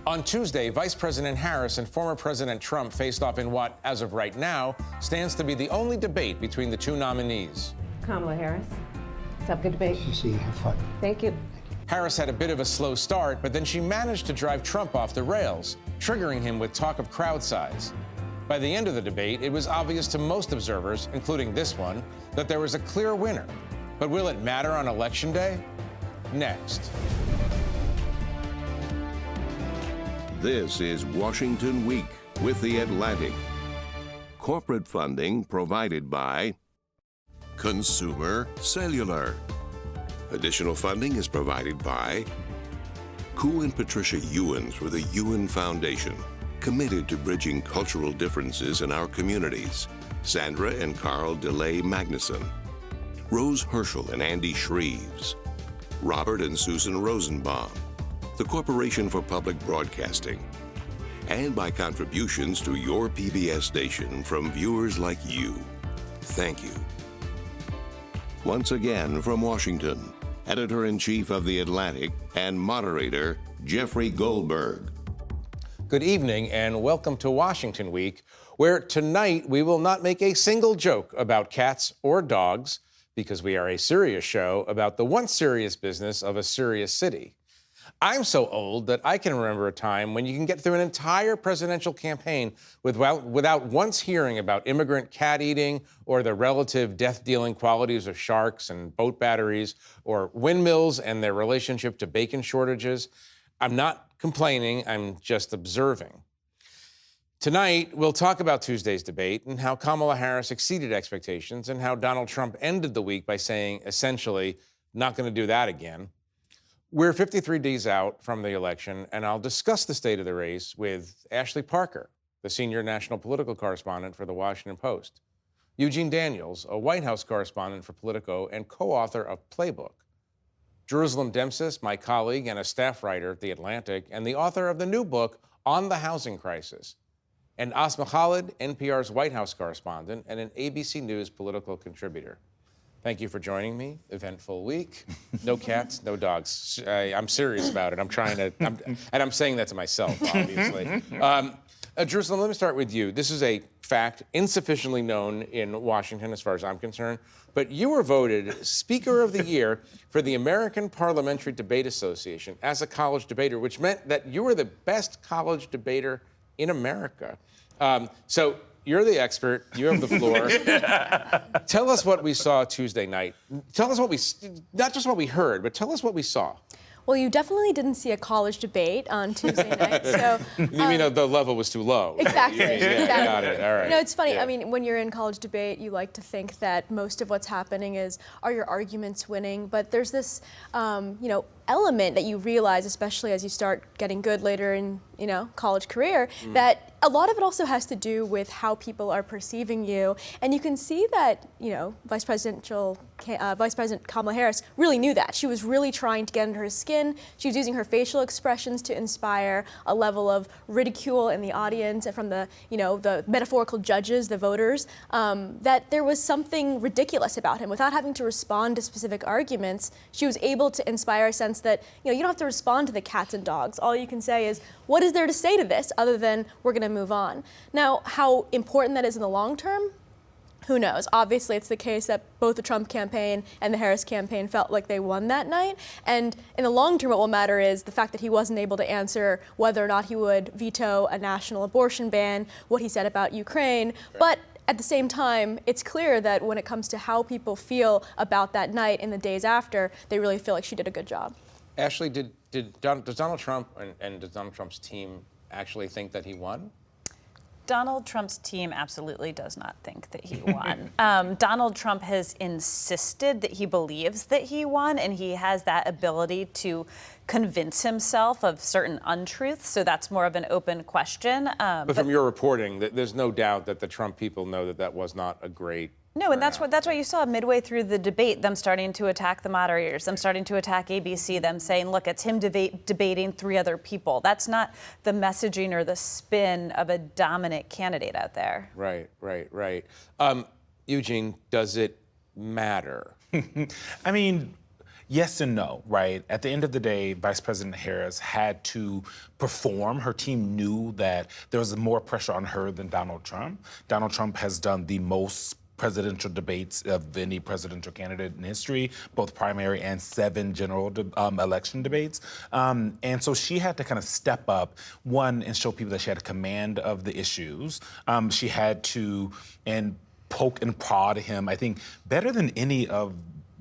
On Tuesday, Vice President Harris and former President Trump faced off in what, as of right now, stands to be the only debate between the two nominees. Kamala Harris. Let's have a good debate. You see, have fun. Thank you. Harris had a bit of a slow start, but then she managed to drive Trump off the rails, triggering him with talk of crowd size. By the end of the debate, it was obvious to most observers, including this one, that there was a clear winner. But will it matter on Election Day? Next. This is Washington Week with The Atlantic. Corporate funding provided by Consumer Cellular. Additional funding is provided by Koo and Patricia Ewan through the Ewan Foundation, committed to bridging cultural differences in our communities. Sandra and Carl DeLay Magnuson, Rose Herschel and Andy Shreves, Robert and Susan Rosenbaum, the Corporation for Public Broadcasting, and by contributions to your PBS station from viewers like you. Thank you. Once again from Washington, Editor-in-Chief of The Atlantic and moderator, Jeffrey Goldberg. Good evening and welcome to Washington Week, where tonight we will not make a single joke about cats or dogs, because we are a serious show about the once serious business of a serious city. I'm so old that I can remember a time when you can get through an entire presidential campaign without once hearing about immigrant cat eating or the relative death-dealing qualities of sharks and boat batteries or windmills and their relationship to bacon shortages. I'm not complaining, I'm just observing. Tonight, we'll talk about Tuesday's debate and how Kamala Harris exceeded expectations and how Donald Trump ended the week by saying, essentially, not going to do that again. We're 53 days out from the election, and I'll discuss the state of the race with Ashley Parker, the senior national political correspondent for The Washington Post, Eugene Daniels, a White House correspondent for Politico and co-author of Playbook, Jerusalem Demsas, my colleague and a staff writer at The Atlantic, and the author of the new book on the housing crisis, and Asma Khalid, NPR's White House correspondent and an ABC News political contributor. Thank you for joining me. Eventful week. No cats, no dogs. I'm serious about it. And I'm saying that to myself, obviously. Jerusalem, let me start with you. This is a fact insufficiently known in Washington, as far as I'm concerned, but you were voted Speaker of the Year for the American Parliamentary Debate Association as a college debater, which meant that you were the best college debater in America. So you're the expert. You have the floor. Tell us what we saw Tuesday night. Tell us not just what we heard, but tell us what we saw. Well, you definitely didn't see a college debate on Tuesday night. So you mean the level was too low? Exactly. Yeah, exactly. Got it. All right. It's funny. Yeah. I mean, when you're in college debate, you like to think that most of what's happening is, are your arguments winning? But there's this, element that you realize, especially as you start getting good later in, college career, that a lot of it also has to do with how people are perceiving you. And you can see that, Vice President Kamala Harris really knew that. She was really trying to get under her skin. She was using her facial expressions to inspire a level of ridicule in the audience and from the, the metaphorical judges, the voters, that there was something ridiculous about him. Without having to respond to specific arguments, she was able to inspire a sense that, you don't have to respond to the cats and dogs. All you can say is, what is there to say to this other than we're going to move on? Now, how important that is in the long term, who knows? Obviously, it's the case that both the Trump campaign and the Harris campaign felt like they won that night. And in the long term, what will matter is the fact that he wasn't able to answer whether or not he would veto a national abortion ban, what he said about Ukraine. Right. But at the same time, it's clear that when it comes to how people feel about that night and the days after, they really feel like she did a good job. Ashley, does Donald Trump and does Donald Trump's team actually think that he won? Donald Trump's team absolutely does not think that he won. Donald Trump has insisted that he believes that he won, and he has that ability to convince himself of certain untruths, so that's more of an open question. But from your reporting, there's no doubt that the Trump people know that was not a great No, and that's why you saw midway through the debate them starting to attack the moderators, them starting to attack ABC, them saying, look, it's him debating three other people. That's not the messaging or the spin of a dominant candidate out there. Right. Eugene, does it matter? I mean, yes and no, right? At the end of the day, Vice President Harris had to perform. Her team knew that there was more pressure on her than Donald Trump. Donald Trump has done the most presidential debates of any presidential candidate in history, both primary and 7 general election debates. And so she had to kind of step up, one, and show people that she had a command of the issues. She had to, and poke and prod him, I think, better than any of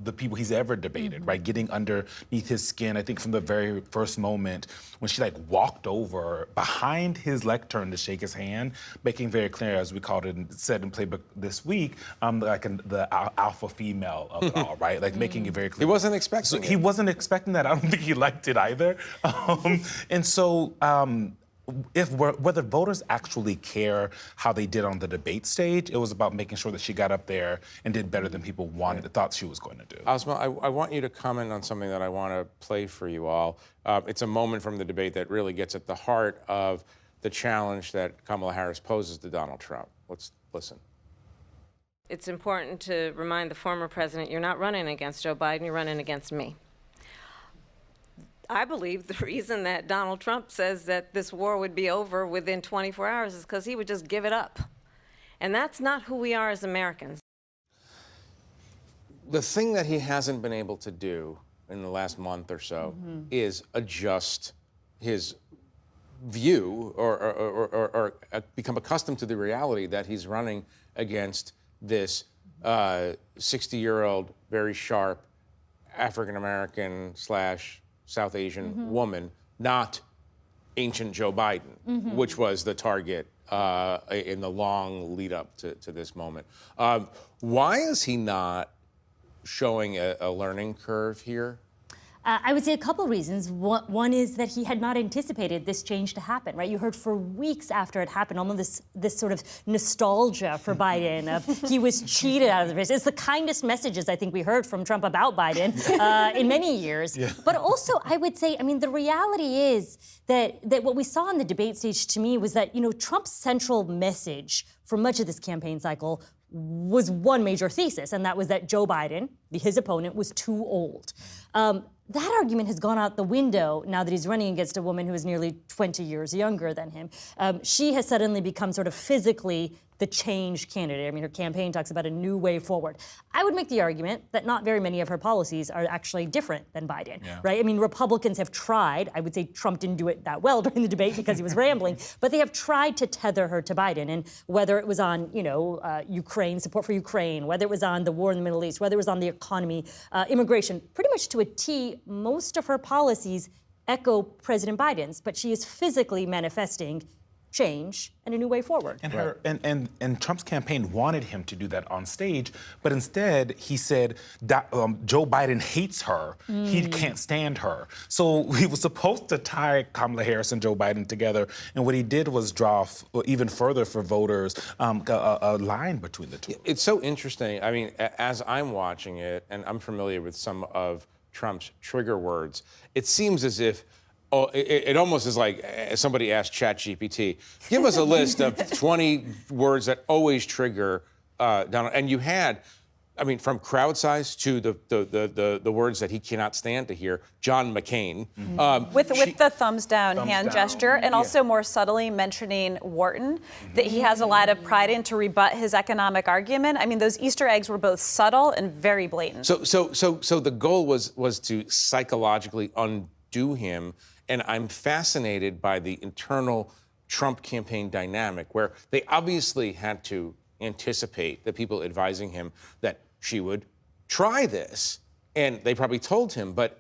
the people he's ever debated, right? Getting underneath his skin. I think from the very first moment when she walked over behind his lectern to shake his hand, making very clear, as we called it and said in Playbook this week, the alpha female of it all, right? Making it very clear. He wasn't expecting it. He wasn't expecting that. I don't think he liked it either. And so, whether voters actually care how they did on the debate stage, it was about making sure that she got up there and did better than people thought she was going to do. Asma, I want you to comment on something that I want to play for you all. It's a moment from the debate that really gets at the heart of the challenge that Kamala Harris poses to Donald Trump. Let's listen. It's important to remind the former president, you're not running against Joe Biden, you're running against me. I believe the reason that Donald Trump says that this war would be over within 24 hours is because he would just give it up. And that's not who we are as Americans. The thing that he hasn't been able to do in the last month or so is adjust his view or become accustomed to the reality that he's running against this 60-year-old, very sharp African-American / South Asian woman, not ancient Joe Biden, which was the target in the long lead up to this moment. Why is he not showing a learning curve here? I would say a couple reasons. One is that he had not anticipated this change to happen, right? You heard for weeks after it happened, almost this sort of nostalgia for Biden of he was cheated out of the race. It's the kindest messages I think we heard from Trump about Biden in many years. Yeah. But also, I would say, I mean, the reality is that what we saw on the debate stage to me was that, Trump's central message for much of this campaign cycle was one major thesis, and that was that Joe Biden, his opponent, was too old. That argument has gone out the window now that he's running against a woman who is nearly 20 years younger than him. She has suddenly become sort of physically the change candidate. I mean, her campaign talks about a new way forward. I would make the argument that not very many of her policies are actually different than Biden, right? I mean, Republicans have tried. I would say Trump didn't do it that well during the debate because he was rambling, but they have tried to tether her to Biden. And whether it was on, Ukraine, support for Ukraine, whether it was on the war in the Middle East, whether it was on the economy, immigration, pretty much to a T, most of her policies echo President Biden's, but she is physically manifesting change and a new way forward. And and Trump's campaign wanted him to do that on stage, but instead he said that, Joe Biden hates her. He can't stand her. So he was supposed to tie Kamala Harris and Joe Biden together, and what he did was draw even further for voters a line between the two. It's so interesting. I mean, as I'm watching it, and I'm familiar with some of Trump's trigger words, it seems as if it almost is like somebody asked ChatGPT, give us a list of 20 words that always trigger Donald. And you had, I mean, from crowd size to the words that he cannot stand to hear, John McCain. With the thumbs down hand gesture, and also more subtly mentioning Wharton, that he has a lot of pride in to rebut his economic argument. I mean, those Easter eggs were both subtle and very blatant. So the goal was to psychologically undo him. And I'm fascinated by the internal Trump campaign dynamic, where they obviously had to anticipate the people advising him that she would try this. And they probably told him, but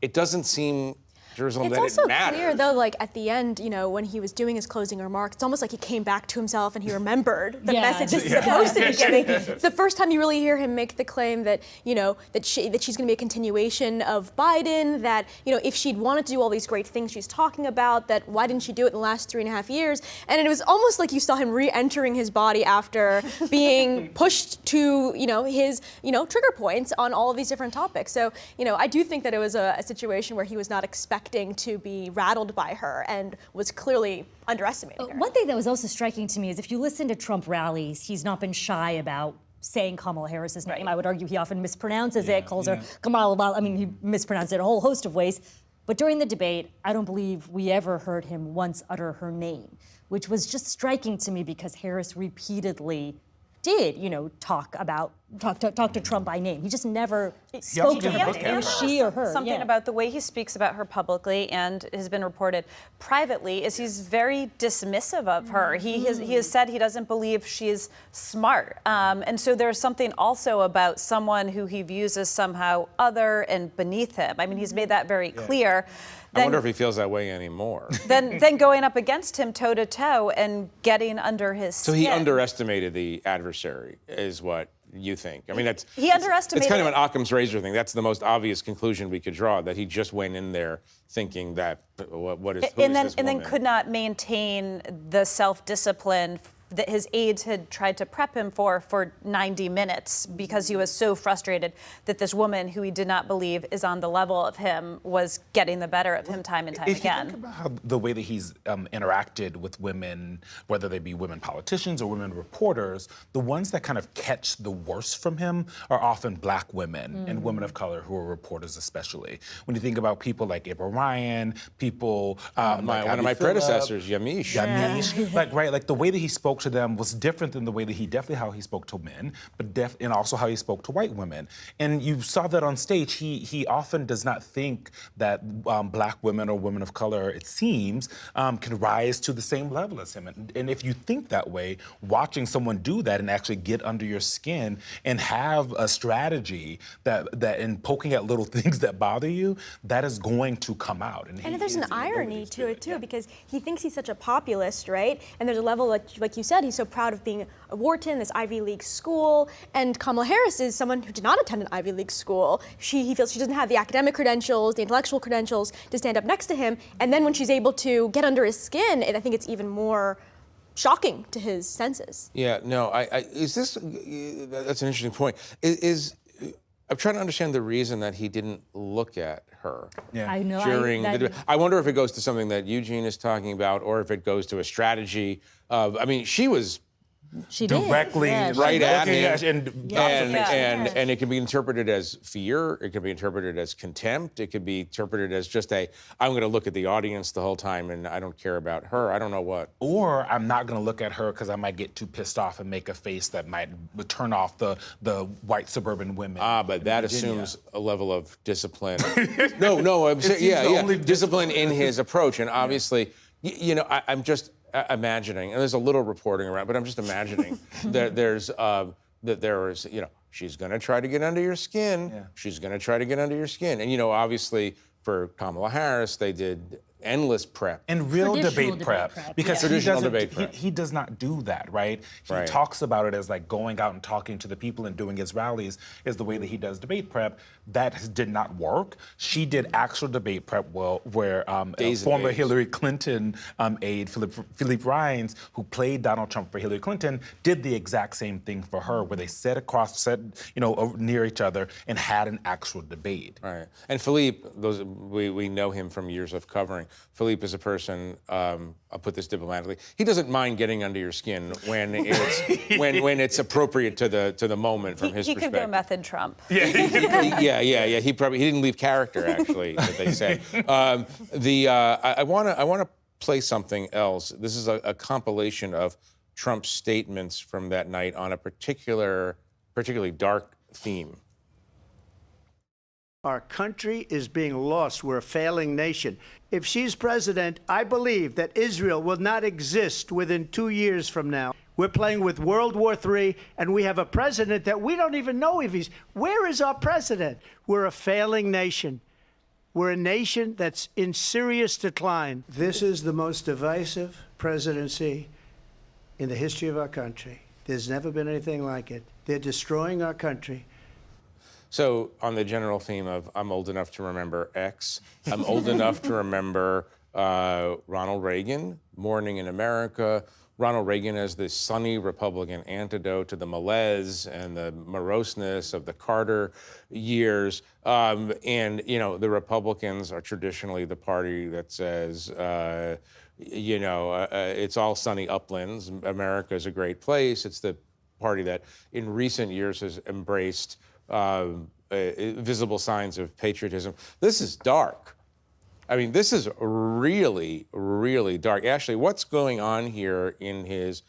it doesn't seem, Jerusalem, that it mattered. It's also clear, though, like at the end, when he was doing his closing remarks, it's almost like he came back to himself and he remembered the message he's supposed to be giving. It's the first time you really hear him make the claim that, that she's going to be a continuation of Biden, that, if she'd wanted to do all these great things she's talking about, that why didn't she do it in the last 3.5 years? And it was almost like you saw him re-entering his body after being pushed to, his, trigger points on all of these different topics. So, I do think that it was a situation where he was not expecting to be rattled by her and was clearly underestimating her. One thing that was also striking to me is if you listen to Trump rallies, he's not been shy about saying Kamala Harris's name. I would argue he often mispronounces it, calls her Kamala. I mean, he mispronounced it a whole host of ways. But during the debate, I don't believe we ever heard him once utter her name, which was just striking to me because Harris repeatedly did, talk to Trump by name. He just never spoke to her. It was she or her. Something about the way he speaks about her publicly and has been reported privately is he's very dismissive of her. He has said he doesn't believe she's smart. And so there's something also about someone who he views as somehow other and beneath him. I mean, he's made that very clear. I wonder if he feels that way anymore. Then going up against him toe to toe and getting under his skin. So he underestimated the adversary, is what you think? I mean, he underestimated. It's kind of an Occam's razor thing. That's the most obvious conclusion we could draw. That he just went in there thinking that who is this woman? And then could not maintain the self-discipline that his aides had tried to prep him for 90 minutes because he was so frustrated that this woman who he did not believe is on the level of him was getting the better of him time and time again. If you think about how the way that he's interacted with women, whether they be women politicians or women reporters, the ones that kind of catch the worst from him are often black women and women of color who are reporters especially. When you think about people like April Ryan, people one of my predecessors, Yamiche. Like the way that he spoke to them was different than the way that how he spoke to men, and also how he spoke to white women. And you saw that on stage. He often does not think that black women or women of color, it seems, can rise to the same level as him. And if you think that way, watching someone do that and actually get under your skin and have a strategy that in poking at little things that bother you, that is going to come out. And there's an irony to it too, because he thinks he's such a populist, right? And there's a level like you said, he's so proud of being a Wharton, this Ivy League school, and Kamala Harris is someone who did not attend an Ivy League school. He feels she doesn't have the academic credentials, the intellectual credentials to stand up next to him, and then when she's able to get under his skin, I think it's even more shocking to his senses. Yeah, no, that's an interesting point. I'm trying to understand the reason that he didn't look at her. Yeah. I know. I wonder if it goes to something that Eugene is talking about, or if it goes to a strategy of. I mean, she was directly right at him, and and it can be interpreted as fear. It can be interpreted as contempt. It could be interpreted as just I'm going to look at the audience the whole time, and I don't care about her. I don't know what. Or I'm not going to look at her because I might get too pissed off and make a face that might turn off the white suburban women. But that assumes a level of discipline. No, I'm saying, discipline in his approach, and obviously, I'm just imagining, and there's a little reporting around, but I'm just imagining that she's going to try to get under your skin. Yeah. She's going to try to get under your skin. And, obviously for Kamala Harris, they did endless prep. And real debate prep. Because he does not do that, right? He talks about it as like going out and talking to the people and doing his rallies is the way that he does debate prep. That did not work. She did actual debate prep where former Hillary Clinton aide, Philippe Rines, who played Donald Trump for Hillary Clinton, did the exact same thing for her, where they sat near each other and had an actual debate. Right. And Philippe, we know him from years of covering. Philippe is a person, I'll put this diplomatically, he doesn't mind getting under your skin when it's when it's appropriate to the moment from his perspective. He could go method Trump. Yeah. He didn't leave character, actually, that they say. I want to play something else. This is a compilation of Trump's statements from that night on a particularly dark theme. Our country is being lost. We're a failing nation. If she's president, I believe that Israel will not exist within 2 years from now. We're playing with World War III, and we have a president that we don't even know if he's... Where is our president? We're a failing nation. We're a nation that's in serious decline. This is the most divisive presidency in the history of our country. There's never been anything like it. They're destroying our country. So on the general theme of I'm old enough to remember X, I'm old enough to remember Ronald Reagan, Morning in America, Ronald Reagan as the sunny Republican antidote to the malaise and the moroseness of the Carter years. And, the Republicans are traditionally the party that says, it's all sunny uplands. America's a great place. It's the party that in recent years has embraced visible signs of patriotism. This is dark. I mean, this is really, really dark. Ashley, what's going on here in his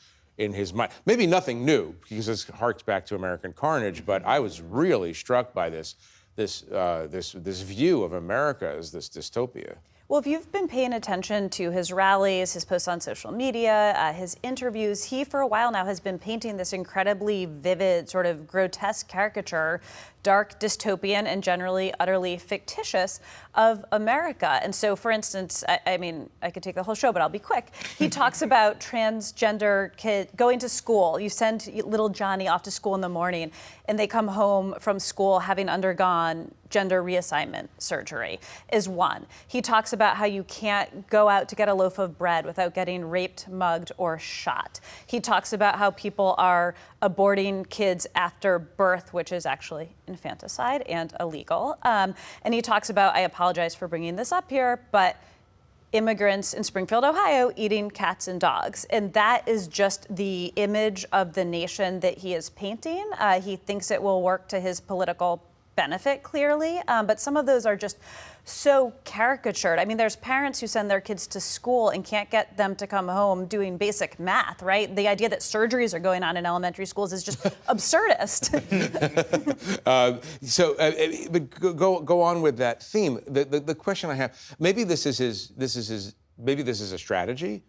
mind? Maybe nothing new, because this harks back to American carnage, but I was really struck by this view of America as this dystopia. Well, if you've been paying attention to his rallies, his posts on social media, his interviews, he for a while now has been painting this incredibly vivid, sort of grotesque caricature, dark, dystopian, and generally utterly fictitious of America. And so, for instance, I mean, I could take the whole show, but I'll be quick. He talks about transgender kids going to school. You send little Johnny off to school in the morning, and they come home from school having undergone gender reassignment surgery is one. He talks about how you can't go out to get a loaf of bread without getting raped, mugged, or shot. He talks about how people are aborting kids after birth, which is actually infanticide and illegal. And he talks about, I apologize for bringing this up here, but immigrants in Springfield, Ohio, eating cats and dogs. And that is just the image of the nation that he is painting. He thinks it will work to his political benefit, clearly, but some of those are just so caricatured. I mean, there's parents who send their kids to school and can't get them to come home doing basic math, right? The idea that surgeries are going on in elementary schools is just absurdist. But go on with that theme. The question I have, maybe this is a strategy.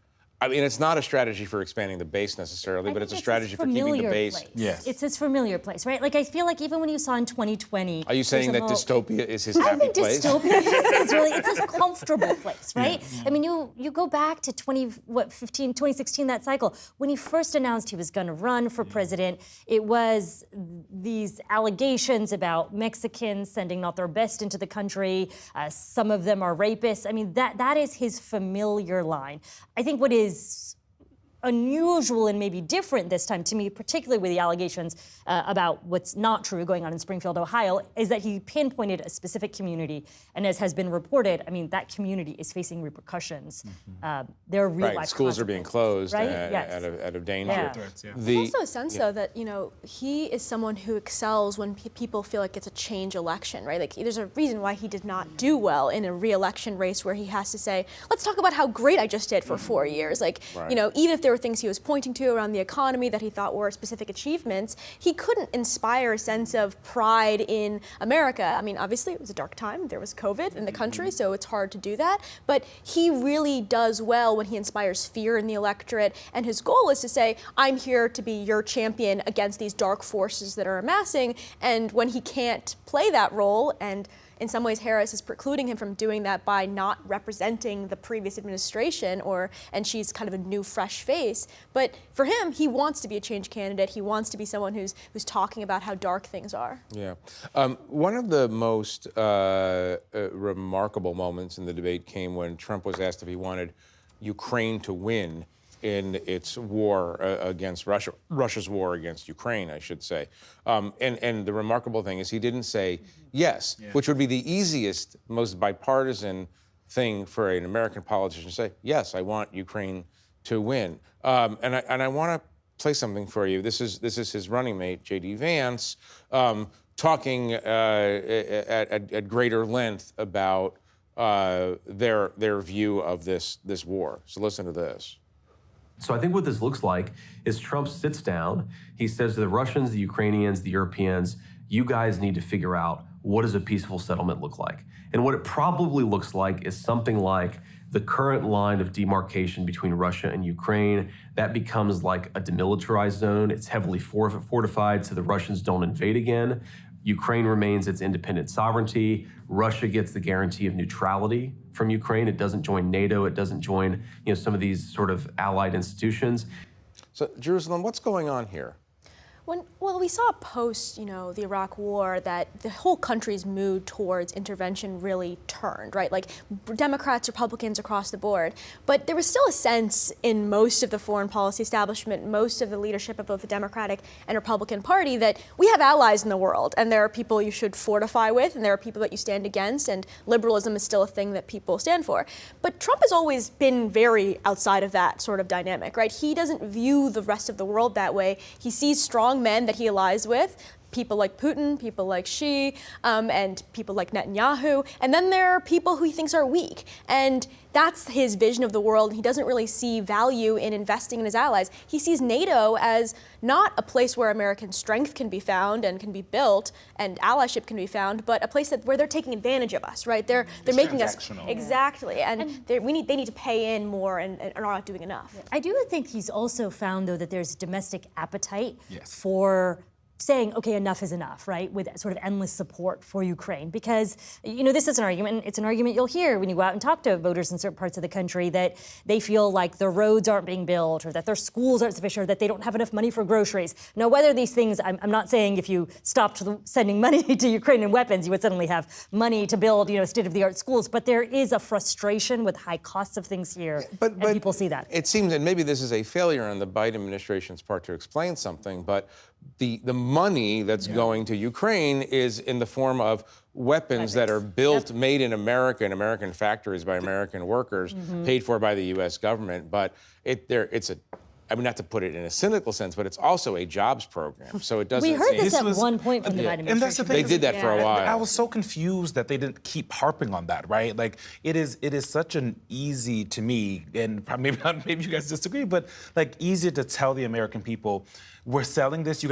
I mean, it's not a strategy for expanding the base necessarily, but it's a strategy for keeping the base. Place. Yes. It's his familiar place, right? Like, I feel like even when you saw in 2020... Are you saying that dystopia is his happy place? I think dystopia is really, it's his comfortable place, right? Yeah. I mean, you go back to 2016, that cycle. When he first announced he was going to run for president, it was these allegations about Mexicans sending not their best into the country. Some of them are rapists. I mean, that is his familiar line. I think what is unusual and maybe different this time to me, particularly with the allegations about what's not true going on in Springfield, Ohio, is that he pinpointed a specific community. And as has been reported, I mean, that community is facing repercussions. There are real life schools are being closed, right? out of danger. Yeah. There's also a sense, though, that, you know, he is someone who excels when people feel like it's a change election, right? Like, there's a reason why he did not do well in a re-election race where he has to say, let's talk about how great I just did for 4 years. Like, you know, even if there were things he was pointing to around the economy that he thought were specific achievements, he couldn't inspire a sense of pride in America. I mean, obviously, it was a dark time. There was COVID in the country, so it's hard to do that. But he really does well when he inspires fear in the electorate. And his goal is to say, I'm here to be your champion against these dark forces that are amassing. And when he can't play that role, and in some ways, Harris is precluding him from doing that by not representing the previous administration, and she's kind of a new, fresh face. But for him, he wants to be a change candidate. He wants to be someone who's talking about how dark things are. Yeah. One of the most remarkable moments in the debate came when Trump was asked if he wanted Ukraine to win in its war against Russia, Russia's war against Ukraine, I should say. And the remarkable thing is he didn't say yes, which would be the easiest, most bipartisan thing for an American politician to say. Yes, I want Ukraine to win. And I want to play something for you. This is his running mate, J.D. Vance, talking at greater length about their view of this war. So listen to this. So I think what this looks like is Trump sits down, he says to the Russians, the Ukrainians, the Europeans, you guys need to figure out what does a peaceful settlement look like? And what it probably looks like is something like the current line of demarcation between Russia and Ukraine. That becomes like a demilitarized zone. It's heavily fortified so the Russians don't invade again. Ukraine remains its independent sovereignty. Russia gets the guarantee of neutrality from Ukraine. It doesn't join NATO. It doesn't join, some of these sort of allied institutions. So, Jerusalem, what's going on here? Well, we saw post, the Iraq War that the whole country's mood towards intervention really turned, right? Like Democrats, Republicans across the board. But there was still a sense in most of the foreign policy establishment, most of the leadership of both the Democratic and Republican Party that we have allies in the world and there are people you should fortify with and there are people that you stand against and liberalism is still a thing that people stand for. But Trump has always been very outside of that sort of dynamic, right? He doesn't view the rest of the world that way. He sees strong strong men that he allies with. People like Putin, people like Xi, and people like Netanyahu. And then there are people who he thinks are weak. And that's his vision of the world. He doesn't really see value in investing in his allies. He sees NATO as not a place where American strength can be found and can be built and allyship can be found, but a place where they're taking advantage of us, right? They're making us exactly, and they need to pay in more and are not doing enough. I do think he's also found, though, that there's domestic appetite for saying, okay, enough is enough, right? With sort of endless support for Ukraine. Because, this is an argument, it's an argument you'll hear when you go out and talk to voters in certain parts of the country, that they feel like their roads aren't being built or that their schools aren't sufficient or that they don't have enough money for groceries. Now, whether these things, I'm not saying if you stopped sending money to Ukraine and weapons, you would suddenly have money to build, state-of-the-art schools. But there is a frustration with high costs of things here, and people see that. It seems, and maybe this is a failure on the Biden administration's part to explain something, but the money that's going to Ukraine is in the form of weapons that are built, made in America, in American factories by American workers, paid for by the U.S. government. But not to put it in a cynical sense, but it's also a jobs program. So it doesn't. We heard this at one point from the Biden administration. And that's the thing. They did that for a while. I was so confused that they didn't keep harping on that, right? Like it is such an easy to me, and maybe you guys disagree, but like easy to tell the American people, we're selling this. You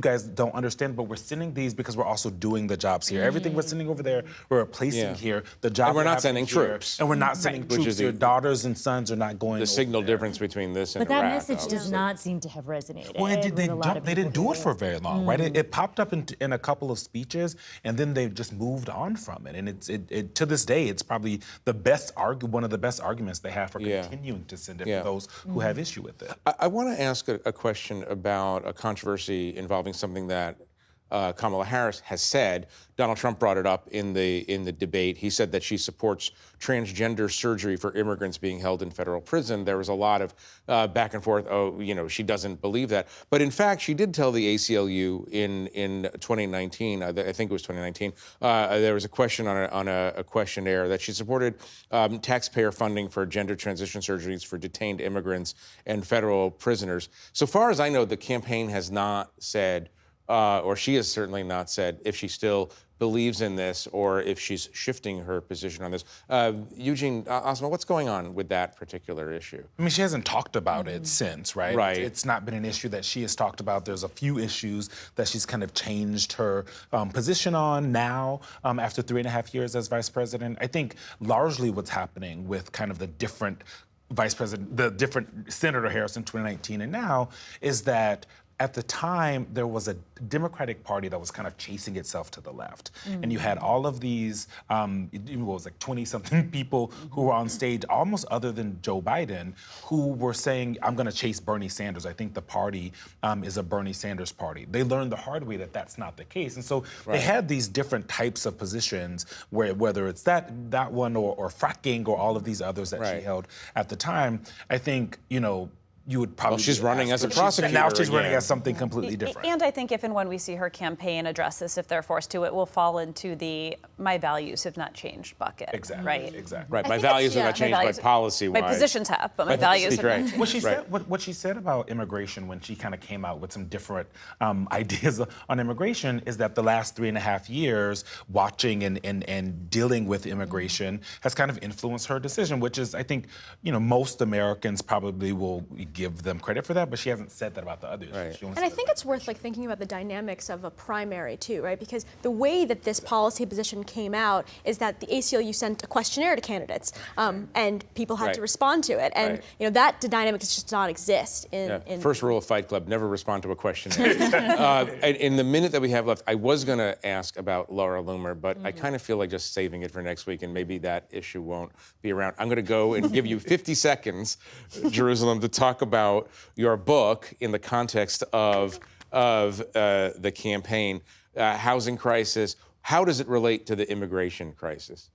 guys don't understand, but we're sending these because we're also doing the jobs here. Everything we're sending over there, we're replacing here. The job and we're not sending troops. And we're not sending troops. Your daughters and sons are not going. The signal difference between this and But that Iraq, message does not seem to have resonated. Well, they didn't do it for very long, right? It popped up in a couple of speeches, and then they just moved on from it. And it to this day, it's probably one of the best arguments they have for continuing to send it for those who have issue with it. I want to ask a question about a controversy involving something that Kamala Harris has said. Donald Trump brought it up in the debate. He said that she supports transgender surgery for immigrants being held in federal prison. There was a lot of back and forth. She doesn't believe that. But in fact, she did tell the ACLU in 2019. I think it was 2019. There was a question on a questionnaire that she supported taxpayer funding for gender transition surgeries for detained immigrants and federal prisoners. So far as I know, the campaign has not said. Or she has certainly not said if she still believes in this or if she's shifting her position on this. Eugene, Asma, what's going on with that particular issue? I mean, she hasn't talked about it since, right? Right. It's not been an issue that she has talked about. There's a few issues that she's kind of changed her position on now after 3.5 years as vice president. I think largely what's happening with kind of the different Senator Harris in 2019 and now is that at the time, there was a Democratic Party that was kind of chasing itself to the left. And you had all of these, 20-something people who were on stage, almost other than Joe Biden, who were saying, I'm going to chase Bernie Sanders. I think the party is a Bernie Sanders party. They learned the hard way that that's not the case. And so they had these different types of positions, whether it's that one or fracking or all of these others that she held at the time. I think, you would probably. Well, she's running as a prosecutor. And now she's running as something completely different. And I think if and when we see her campaign address this, if they're forced to, it will fall into the my values have not changed bucket. Exactly. Right. Exactly. Right. My values have not changed, but policy-wise. My positions have, but my values have not changed. What she said about immigration when she kind of came out with some different ideas on immigration is that the last 3.5 years watching and dealing with immigration has kind of influenced her decision, which is, I think, most Americans probably will give them credit for that, but she hasn't said that about the others. Right. And I think it's worth thinking about the dynamics of a primary too, right? Because the way that this policy position came out is that the ACLU sent a questionnaire to candidates, and people had to respond to it, and that dynamic just does not exist in. First rule of Fight Club: never respond to a questionnaire. In the minute that we have left, I was going to ask about Laura Loomer, but I kind of feel like just saving it for next week, and maybe that issue won't be around. I'm going to go and give you 50 seconds, Jerusalem, to talk about your book in the context of the campaign, housing crisis. How does it relate to the immigration crisis?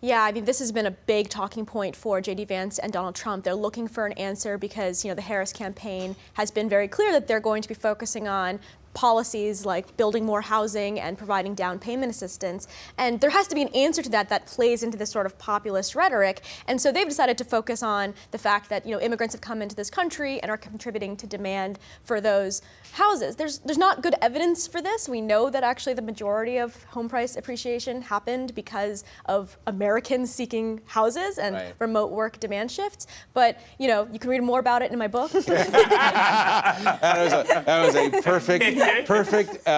Yeah, I mean, this has been a big talking point for J.D. Vance and Donald Trump. They're looking for an answer because, the Harris campaign has been very clear that they're going to be focusing on policies like building more housing and providing down payment assistance. And there has to be an answer to that that plays into this sort of populist rhetoric. And so they've decided to focus on the fact that, you know, immigrants have come into this country and are contributing to demand for those houses. There's not good evidence for this. We know that actually the majority of home price appreciation happened because of Americans seeking houses and remote work demand shifts. But, you know, you can read more about it in my book. That was a perfect,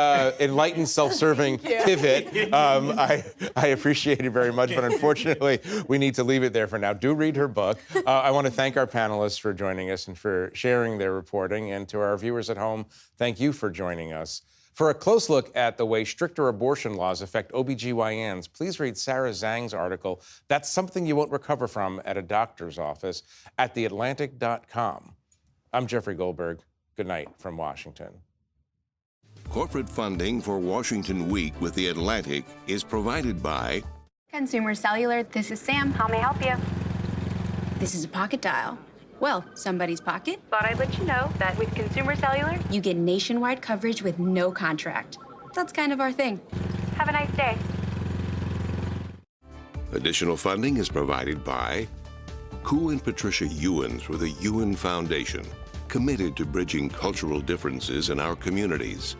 enlightened, self-serving pivot. I appreciate it very much, but unfortunately, we need to leave it there for now. Do read her book. I want to thank our panelists for joining us and for sharing their reporting. And to our viewers at home, thank you for joining us. For a close look at the way stricter abortion laws affect OBGYNs, please read Sarah Zhang's article, That's Something You Won't Recover From at a Doctor's Office, at theatlantic.com. I'm Jeffrey Goldberg. Good night from Washington. Corporate funding for Washington Week with The Atlantic is provided by Consumer Cellular. This is Sam. How may I help you? This is a pocket dial. Well, somebody's pocket. Thought I'd let you know that with Consumer Cellular, you get nationwide coverage with no contract. That's kind of our thing. Have a nice day. Additional funding is provided by Koo and Patricia Ewan through the Ewan Foundation, committed to bridging cultural differences in our communities.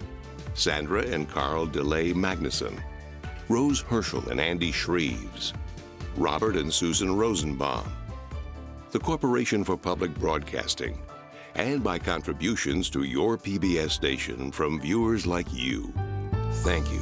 Sandra and Carl DeLay Magnuson, Rose Herschel and Andy Shreves, Robert and Susan Rosenbaum, the Corporation for Public Broadcasting, and by contributions to your PBS station from viewers like you. Thank you.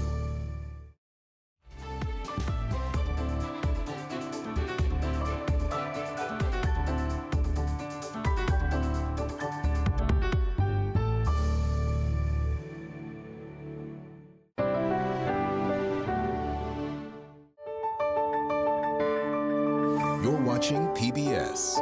You're watching PBS.